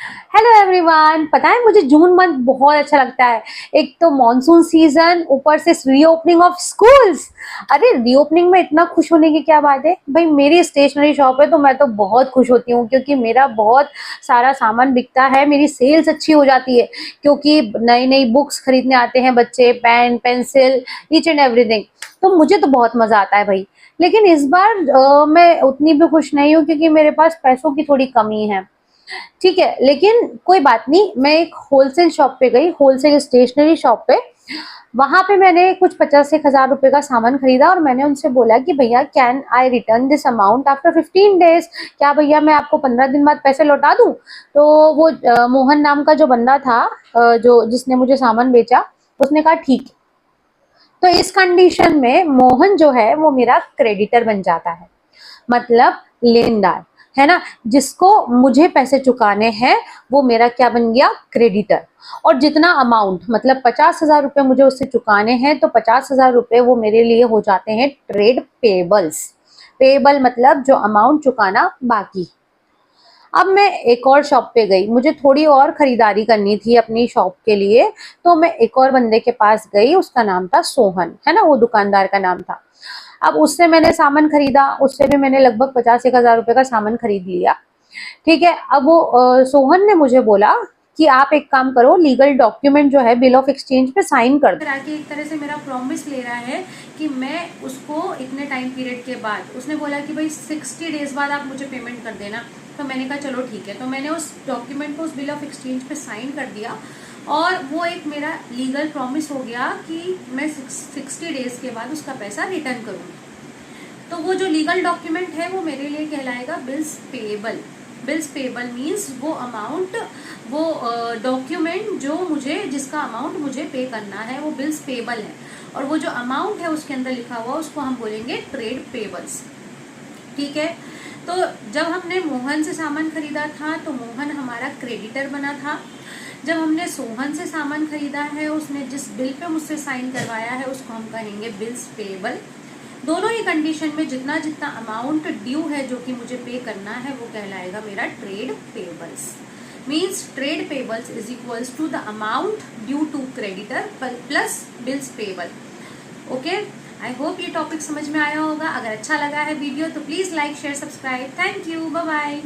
Hello everyone, पता है मुझे जून मंथ बहुत अच्छा लगता है। एक तो मॉनसून सीजन, ऊपर से रीओपनिंग ऑफ स्कूल्स। अरे रीओपनिंग में इतना खुश होने की क्या बात है भाई। मेरी स्टेशनरी शॉप है तो मैं तो बहुत खुश होती हूँ क्योंकि मेरा बहुत सारा सामान बिकता है, मेरी सेल्स अच्छी हो जाती है क्योंकि नई नई बुक्स खरीदने आते हैं बच्चे, pen pencil each and everything. तो मुझे तो बहुत मजा आता है भाई। लेकिन इस बार मैं उतनी भी खुश नहीं हूँ क्योंकि मेरे पास पैसों की थोड़ी कमी है। ठीक है, लेकिन कोई बात नहीं। मैं एक होलसेल शॉप पे गई, होलसेल स्टेशनरी शॉप पे। वहां पे मैंने कुछ 50 से 1000 रुपए का सामान खरीदा और मैंने उनसे बोला कि भैया can I return this amount after 15 days. क्या भैया मैं आपको 15 दिन बाद पैसे लौटा दूं? तो वो मोहन नाम का जो बंदा था, जो जिसने मुझे सामान बेचा, उसने कहा ठीक है। तो इस कंडीशन में मोहन जो है वो मेरा क्रेडिटर बन जाता है, मतलब लेनदार, है ना। जिसको मुझे पैसे चुकाने हैं वो मेरा क्या बन गया, क्रेडिटर। और जितना अमाउंट, मतलब 50 हजार रुपए मुझे उससे चुकाने हैं, तो 50 हजार रुपए वो मेरे लिए हो जाते हैं ट्रेड पेबल्स। पेबल मतलब जो अमाउंट चुकाना बाकी। अब मैं एक और शॉप पे गई, मुझे थोड़ी और खरीदारी करनी थी अपनी शॉप के लिए। तो मैं एक और बंदे के पास गई, उसका नाम था सोहन, है ना, वो दुकानदार का नाम था। अब उससे मैंने सामान खरीदा, उससे भी मैंने लगभग 50 एक हजार रुपए का सामान खरीद लिया। ठीक है। अब वो सोहन ने मुझे बोला कि आप एक काम करो, लीगल डॉक्यूमेंट जो है बिल ऑफ एक्सचेंज पे साइन कर दो। आके एक तरह से मेरा प्रॉमिस ले रहा है कि मैं उसको इतने टाइम पीरियड के बाद, उसने बोला कि भाई 60 डेज बाद आप मुझे पेमेंट कर देना। तो मैंने कहा चलो ठीक है। तो मैंने उस डॉक्यूमेंट को उस बिल ऑफ एक्सचेंज पे साइन कर दिया और वो एक मेरा लीगल प्रॉमिस हो गया कि मैं 60 डेज के बाद उसका पैसा रिटर्न करूंगी। तो वो जो लीगल डॉक्यूमेंट है वो मेरे लिए कहलाएगा bills payable. Bills payable means वो अमाउंट, वो डॉक्यूमेंट जो मुझे, जिसका अमाउंट मुझे पे करना है वो बिल्स पेएबल है। और वो जो अमाउंट है उसके अंदर लिखा हुआ उसको हम बोलेंगे ट्रेड पेएबल्स। ठीक है। तो जब हमने मोहन से सामान खरीदा था तो मोहन हमारा क्रेडिटर बना था। जब हमने सोहन से सामान खरीदा है, उसने जिस बिल पे मुझसे साइन करवाया है उसको हम कहेंगे बिल्स पेएबल। दोनों ही कंडीशन में जितना जितना अमाउंट ड्यू है जो कि मुझे पे करना है वो कहलाएगा मेरा trade payables. Means trade payables is equals to the amount due to creditor plus bills payable. Okay, I hope ये टॉपिक समझ में आया होगा। अगर अच्छा लगा है वीडियो तो please like share subscribe. Thank you, bye bye.